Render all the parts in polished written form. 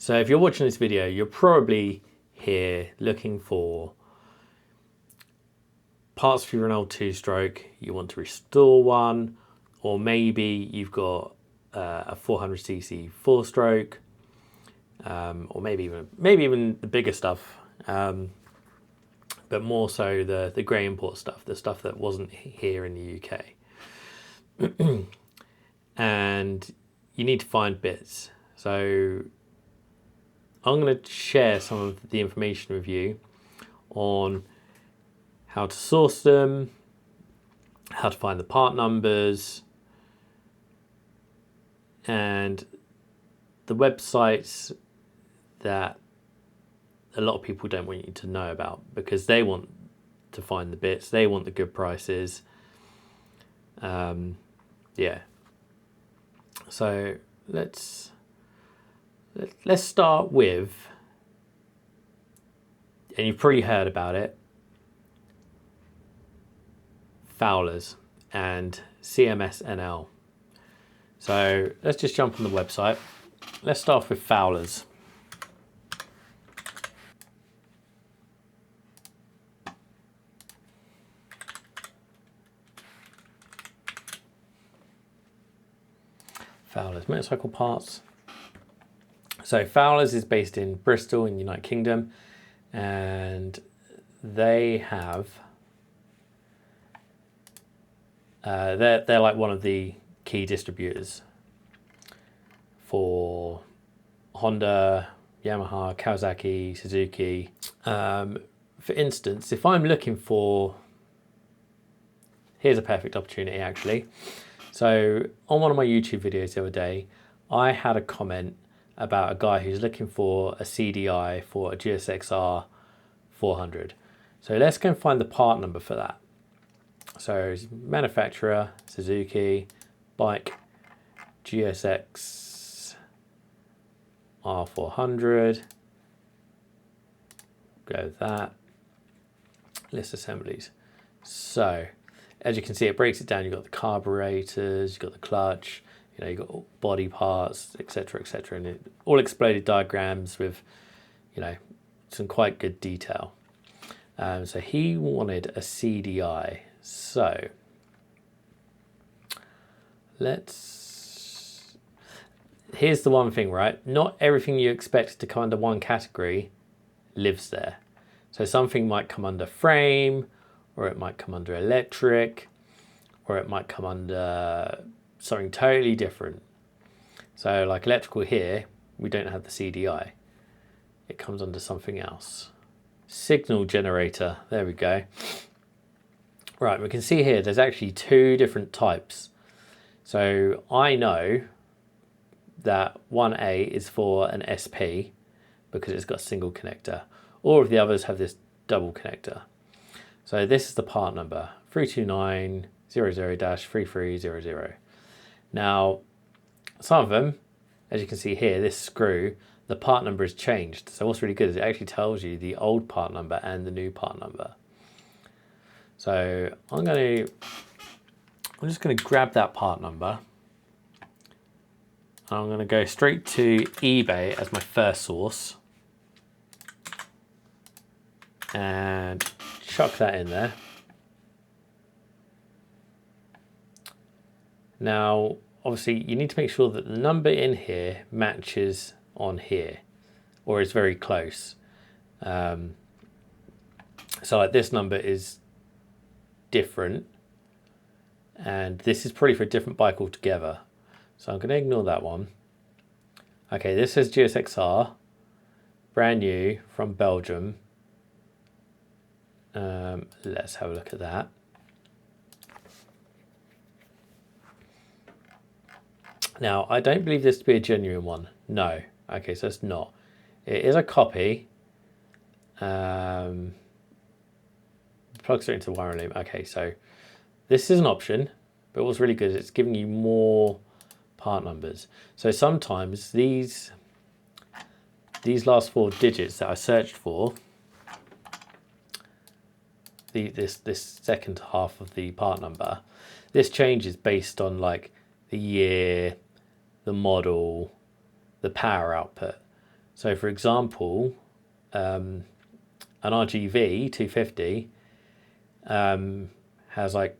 So if you're watching this video, you're probably here looking for parts for your old two-stroke, you want to restore one, or maybe you've got a 400cc four-stroke, or maybe even the bigger stuff, but more so the grey import stuff, the stuff that wasn't here in the UK. And you need to find bits. So I'm going to share some of the information with you on how to source them, how to find the part numbers, and the websites that a lot of people don't want you to know about because they want to find the bits, they want the good prices. Yeah. So let's start with, and you've probably heard about it, Fowlers and CMSNL. So let's just jump on the website. Let's start off with Fowlers. Fowlers, motorcycle parts. So Fowlers is based in Bristol in the United Kingdom, and they have they're like one of the key distributors for Honda, Yamaha, Kawasaki, Suzuki. For instance, if I'm looking for, here's a perfect opportunity actually. So on one of my YouTube videos the other day, I had a comment about a guy who's looking for a CDI for a GSX-R 400. So let's go and find the part number for that. So manufacturer, Suzuki, bike, GSX R400. Go with that. List assemblies. So as you can see, it breaks it down. You've got the carburetors, you've got the clutch, you've got body parts, etc., etc., and all exploded diagrams with, some quite good detail. So he wanted a CDI. So here's the one thing, right? Not everything you expect to come under one category lives there. So something might come under frame, or it might come under electric, or it might come under something totally different. So like electrical here, we don't have the CDI. It comes under something else. Signal generator, there we go. Right, we can see here there's actually two different types. So I know that 1A is for an SP because it's got a single connector. All of the others have this double connector. So this is the part number, 32900-3300. Now, some of them, as you can see here, this screw, the part number is changed. So what's really good is it actually tells you the old part number and the new part number. So I'm just going to grab that part number. I'm going to go straight to eBay as my first source and chuck that in there. Now, obviously, you need to make sure that the number in here matches on here, or is very close. So like this number is different, and this is probably for a different bike altogether. So I'm going to ignore that one. Okay, this says GSX-R, brand new from Belgium. Let's have a look at that. Now, I don't believe this to be a genuine one. No. Okay, so it's not. It is a copy. Plug straight into the wiring loop. Okay, so this is an option, but what's really good is it's giving you more part numbers. So sometimes these last four digits that I searched for, this second half of the part number, this changes based on like the year, the model, the power output. So for example, an RGV 250 has like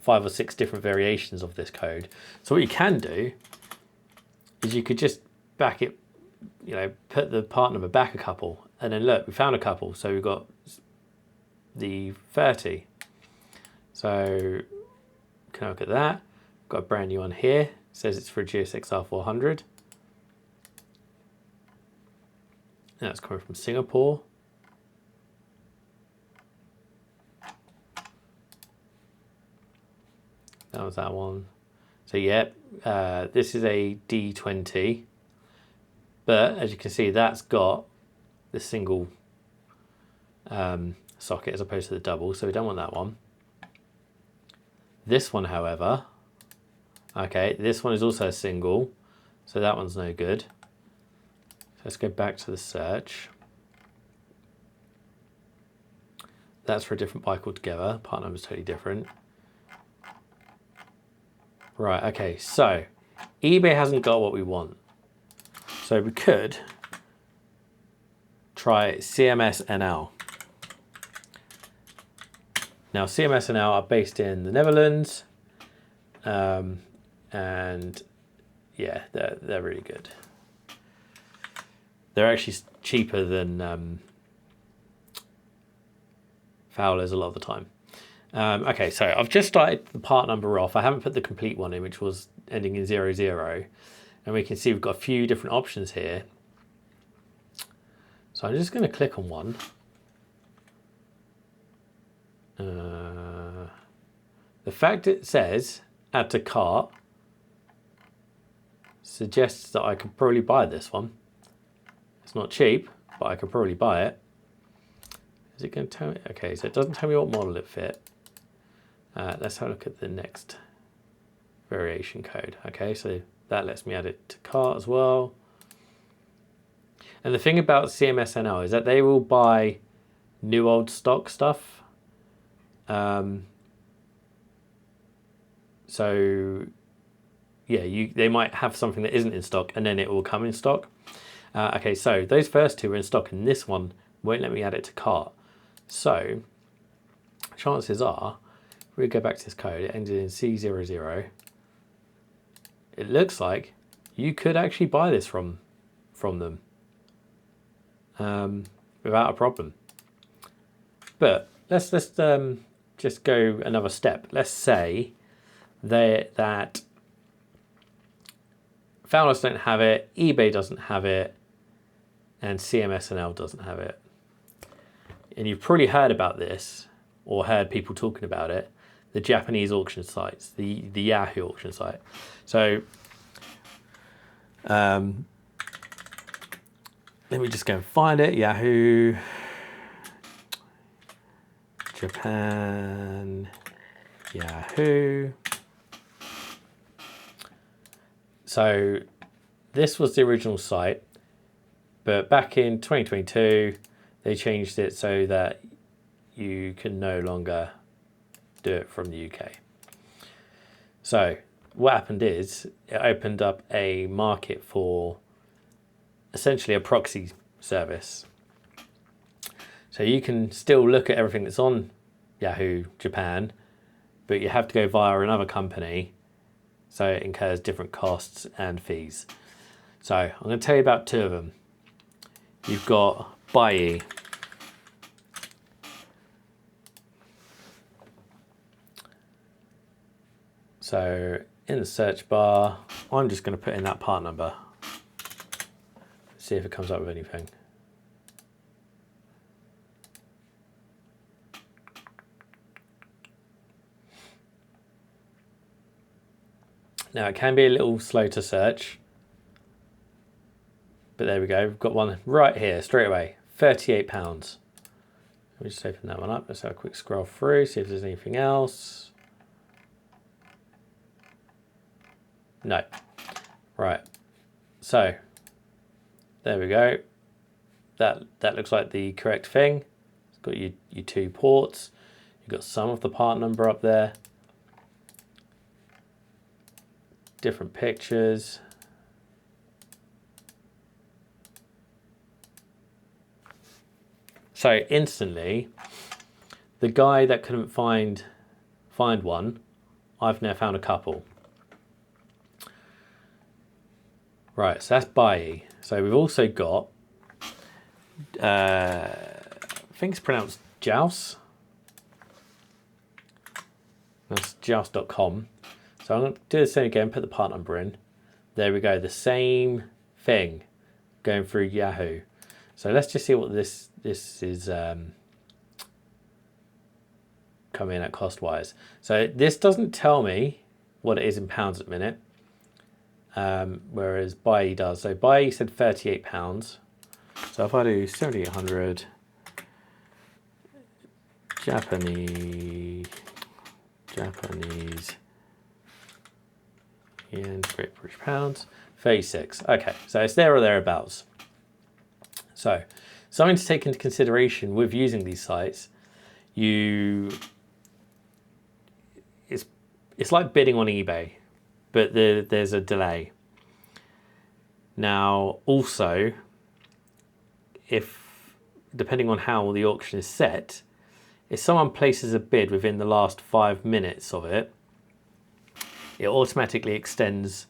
5 or 6 different variations of this code. So what you can do is you could just back it, you know, put the part number back a couple, and then look, we found a couple. So we've got the 30. So can I look at that? Got a brand new one here. It says it's for a GSX-R 400. That's coming from Singapore. That was that one. So yeah, this is a D20, but as you can see, that's got the single socket as opposed to the double, so we don't want that one. This one, however, okay, this one is also a single, so that one's no good. So let's go back to the search. That's for a different bike altogether. Part number's totally different. Right, okay, so eBay hasn't got what we want. So we could try CMSNL. Now CMSNL are based in the Netherlands, and yeah, they're really good. They're actually cheaper than Fowlers a lot of the time. Okay, so I've just started the part number off. I haven't put the complete one in, which was ending in 00, and we can see we've got a few different options here. So I'm just going to click on one. The fact it says add to cart suggests that I could probably buy this one. It's not cheap, but I could probably buy it. Is it going to tell me? Okay, so it doesn't tell me what model it fit. Let's have a look at the next variation code. Okay, so that lets me add it to cart as well. And the thing about CMSNL is that they will buy new old stock stuff. So yeah, they might have something that isn't in stock and then it will come in stock. Okay, so those first two are in stock and this one won't let me add it to cart. So chances are, if we go back to this code, it ended in C00. It looks like you could actually buy this from them without a problem. But let's just go another step. Let's say that Fowlers don't have it, eBay doesn't have it, and CMSNL doesn't have it. And you've probably heard about this or heard people talking about it, the Japanese auction sites, the Yahoo auction site. So let me just go and find it. Yahoo Japan Yahoo. So this was the original site, but back in 2022 they changed it so that you can no longer do it from the UK. So what happened is it opened up a market for essentially a proxy service. So you can still look at everything that's on Yahoo Japan, but you have to go via another company, so it incurs different costs and fees. So I'm going to tell you about two of them. You've got Buy. So in the search bar, I'm just going to put in that part number. See if it comes up with anything. Now it can be a little slow to search, but there we go. We've got one right here straight away, £38. Let me just open that one up. Let's have a quick scroll through, see if there's anything else. No. Right. So there we go. That looks like the correct thing. It's got your two ports. You've got some of the part number up there. Different pictures. So instantly, the guy that couldn't find one, I've now found a couple. Right, so that's Bailly. So we've also got, I think it's pronounced Jouse. That's jouse.com. So I'm going to do the same again, put the part number in. There we go, the same thing going through Yahoo. So let's just see what this is coming in at cost-wise. So this doesn't tell me what it is in pounds at the minute, whereas Bailly does. So Bailly said £38. So if I do 7,800 Japanese yen, Great British pounds, 36. Okay, so it's there or thereabouts. So something to take into consideration with using these sites, it's like bidding on eBay, but there's a delay. Now, also, depending on how the auction is set, if someone places a bid within the last 5 minutes of it, it automatically extends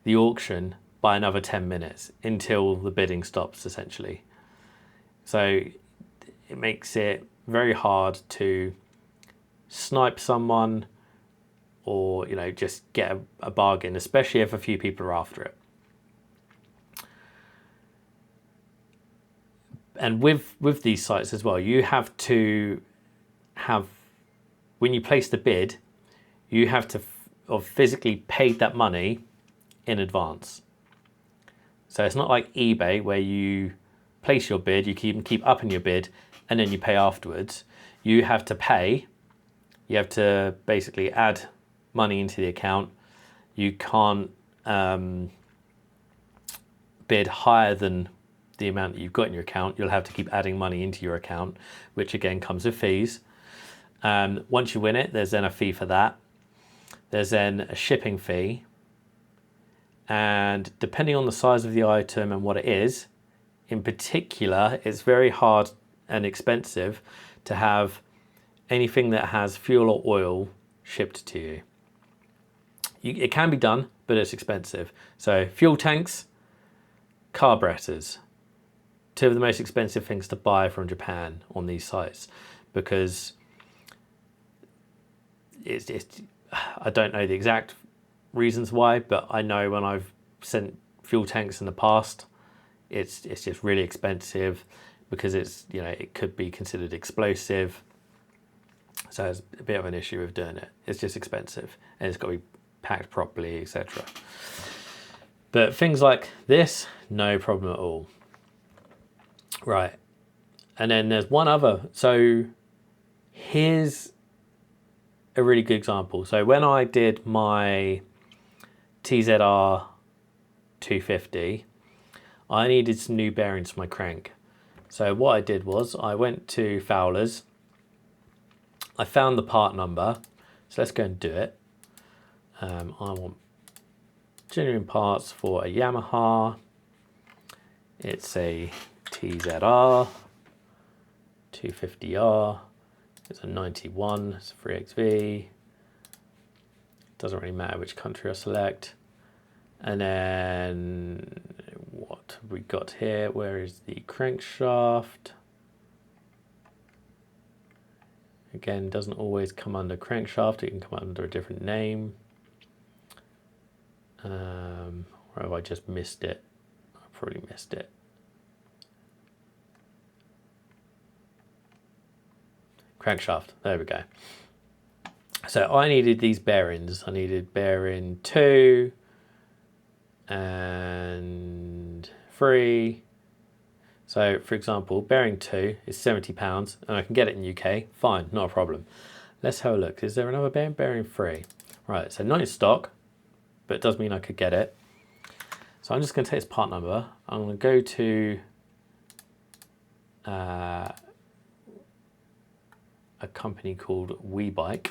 the auction by another 10 minutes until the bidding stops, essentially. So it makes it very hard to snipe someone or, you know, just get a bargain, especially if a few people are after it. And with these sites as well, you have to have, when you place the bid, you have to have physically paid that money in advance. So it's not like eBay where you place your bid, you keep upping your bid, and then you pay afterwards. You have to pay. You have to basically add money into the account. You can't bid higher than the amount that you've got in your account. You'll have to keep adding money into your account, which again comes with fees. Once you win it, there's then a fee for that. There's then a shipping fee. And depending on the size of the item and what it is, in particular, it's very hard and expensive to have anything that has fuel or oil shipped to you. It can be done, but it's expensive. So fuel tanks, carburetors, two of the most expensive things to buy from Japan on these sites, because it's I don't know the exact reasons why, but I know when I've sent fuel tanks in the past, it's just really expensive because it's, you know, it could be considered explosive. So it's a bit of an issue with doing it. It's just expensive and it's got to be packed properly, etc. But things like this, no problem at all. Right. And then there's one other. So here's a really good example. So when I did my TZR 250, I needed some new bearings for my crank. So what I did was I went to Fowlers. I found the part number. So let's go and do it. I want genuine parts for a Yamaha. It's a TZR 250R. It's a 91. It's a 3XV. Doesn't really matter which country I select. And then what have we got here? Where is the crankshaft? Again, doesn't always come under crankshaft. It can come under a different name. Or have I just missed it? I probably missed it. Crankshaft, there we go. So I needed these bearings. I needed bearing 2 and 3. So for example, bearing 2 is £70 and I can get it in UK, fine, not a problem. Let's have a look. Is there another bearing? Bearing 3. Right, so not in stock, but it does mean I could get it. So I'm just going to take this part number. I'm going to go to a company called WeBike.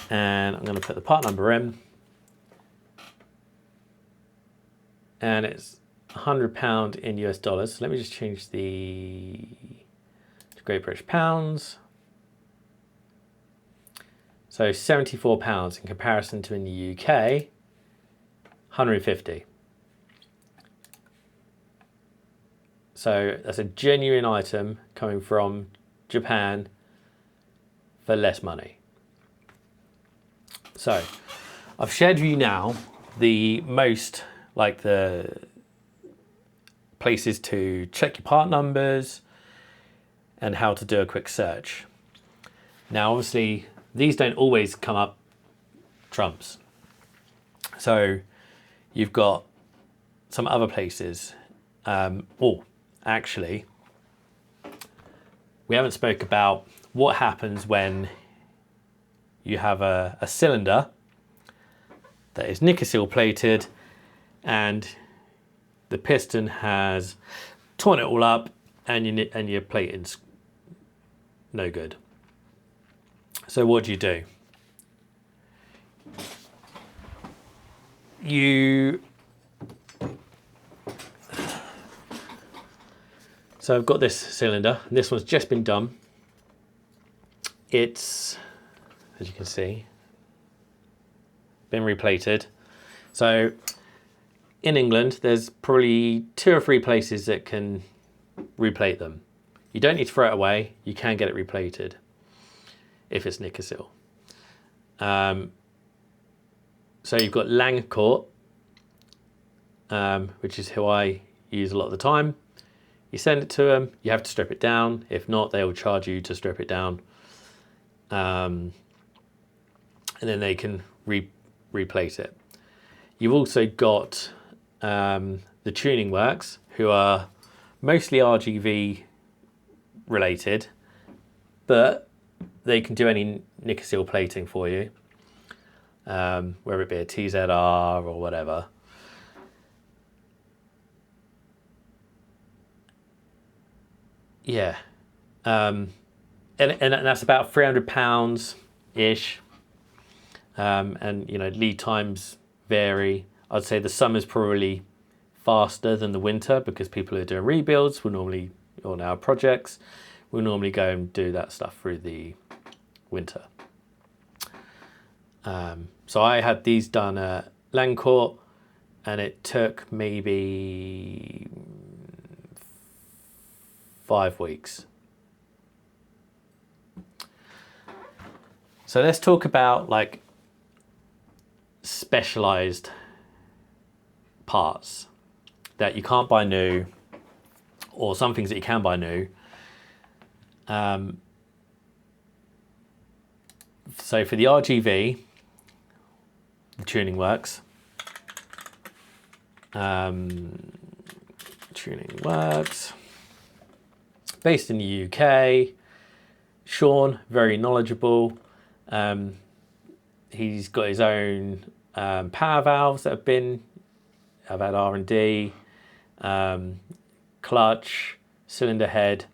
And I'm going to put the part number in. and it's £100 in US dollars. So let me just change to Great British pounds. So £74 in comparison to in the UK, 150. So that's a genuine item coming from Japan for less money. So I've shared with you now the places to check your part numbers and how to do a quick search. Now, obviously, these don't always come up trumps. So you've got some other places. Actually, we haven't spoke about what happens when you have a cylinder that is nickel plated and the piston has torn it all up and your plating's no good. So what do? So I've got this cylinder, and this one's just been done. It's, as you can see, been replated. So in England, there's probably 2 or 3 places that can replate them. You don't need to throw it away. You can get it replated if it's nickel. So you've got Langcourt, which is who I use a lot of the time. You send it to them, you have to strip it down. If not, they will charge you to strip it down. And then they can replate it. You've also got the Tuning Works, who are mostly RGV related, but they can do any nickel plating for you, whether it be a TZR or whatever. Yeah, and that's about £300-ish, and lead times vary. I'd say the summer's probably faster than the winter because people who are doing rebuilds will normally, on our projects, will normally go and do that stuff through the winter. So I had these done at Langcourt, and it took maybe 5 weeks. So let's talk about like specialized parts that you can't buy new, or some things that you can buy new. So for the RGV, the Tuning Works, based in the UK. Sean, very knowledgeable. He's got his own power valves that have had R&D, clutch, cylinder head,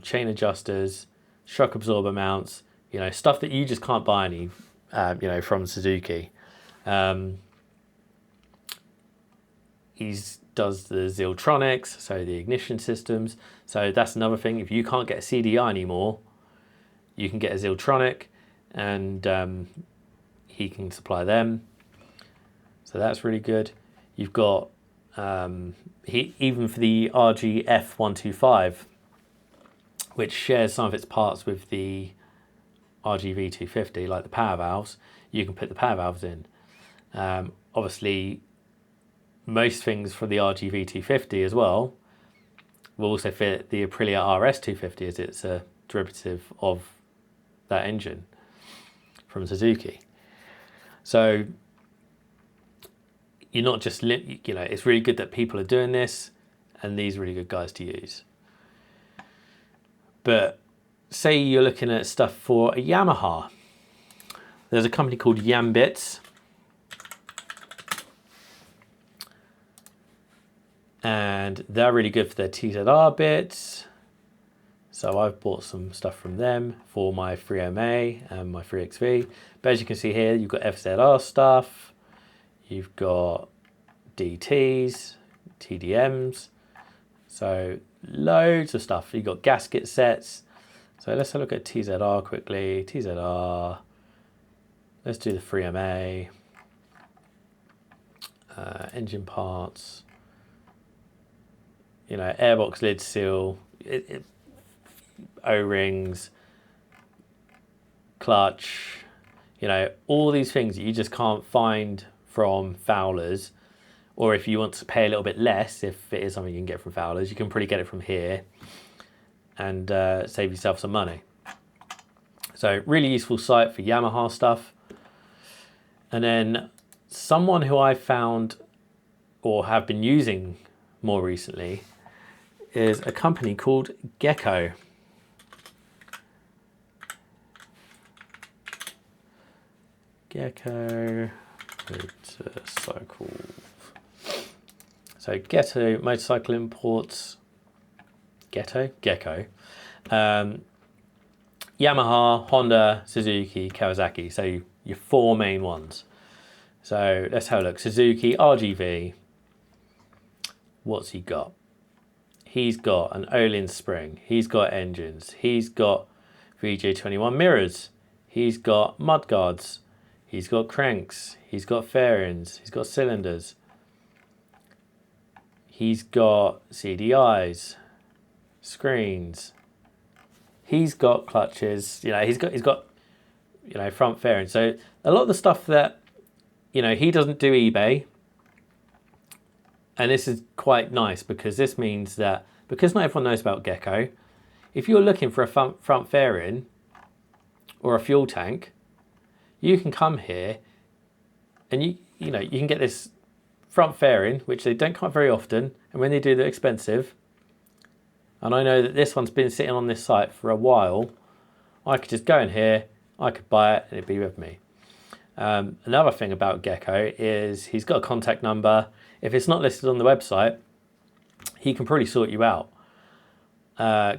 chain adjusters, shock absorber mounts, stuff that you just can't buy any, from Suzuki. He does the Ziltronics, so the ignition systems. So that's another thing. If you can't get a CDI anymore, you can get a Ziltronic, and he can supply them. So that's really good. You've got even for the RGF125, which shares some of its parts with the RGV250, like the power valves. You can put the power valves in. Obviously, most things for the RGV250 as well will also fit the Aprilia RS250, as it's a derivative of that engine from Suzuki. So you're not just, it's really good that people are doing this, and these are really good guys to use. But say you're looking at stuff for a Yamaha. There's a company called Yambits, and they're really good for their TZR bits. So I've bought some stuff from them for my 3MA and my 3XV. But as you can see here, you've got FZR stuff, you've got DTs, TDMs. So loads of stuff. You've got gasket sets. So let's have a look at TZR quickly. TZR. Let's do the 3MA. Engine parts. You know, airbox lid seal. O-rings. Clutch. You know, all these things that you just can't find from Fowlers. Or if you want to pay a little bit less, if it is something you can get from Fowlers, you can probably get it from here and save yourself some money. So really useful site for Yamaha stuff. And then someone who I found or have been using more recently is a company called Gecko. Gecko motorcycle. So Gecko motorcycle imports. Gecko. Yamaha, Honda, Suzuki, Kawasaki. So your four main ones. So let's have a look. Suzuki RGV. What's he got? He's got an Olin spring. He's got engines. He's got VJ21 mirrors. He's got mudguards. He's got cranks. He's got fairings. He's got cylinders. He's got CDIs, screens. He's got clutches. You know, he's got you know, front fairings. So a lot of the stuff that, you know, he doesn't do eBay. And this is quite nice because this means that, because not everyone knows about Gecko, if you're looking for a front fairing or a fuel tank, you can come here and you know, you can get this front fairing, which they don't come up very often, and when they do, they're expensive. And I know that this one's been sitting on this site for a while. I could just go in here, I could buy it, and it'd be with me. Another thing about Gecko is he's got a contact number. If it's not listed on the website, he can probably sort you out.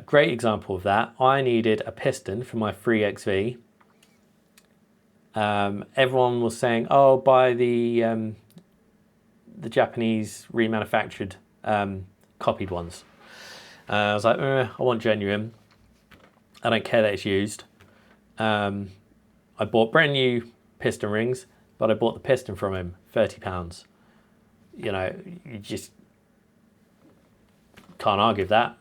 Great example of that. I needed a piston for my 3XV. Everyone was saying, "Oh, buy the Japanese remanufactured copied ones." I was like, I want genuine. I don't care that it's used. I bought brand new piston rings, but I bought the piston from him, £30. You know, you just can't argue with that.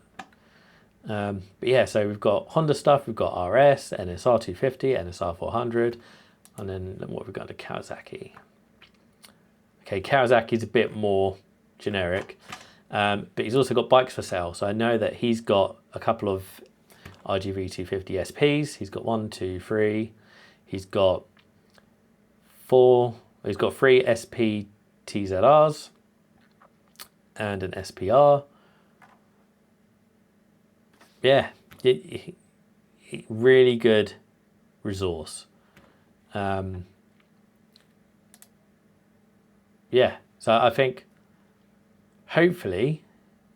But yeah, so we've got Honda stuff, we've got RS, NSR 250, NSR 400, and then what have we got to Kawasaki? Okay, Kawasaki's a bit more generic, but he's also got bikes for sale. So I know that he's got a couple of RGV 250 SPs. He's got 1, 2, 3. He's got 4. He's got 3 SP TZRs and an SPR. Yeah, really good resource. Yeah, so I think hopefully,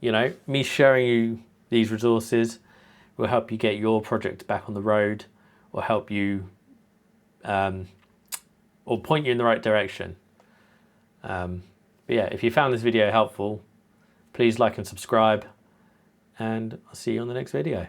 you know, me showing you these resources will help you get your project back on the road, or help you, or point you in the right direction. But yeah, if you found this video helpful, please like and subscribe, and I'll see you on the next video.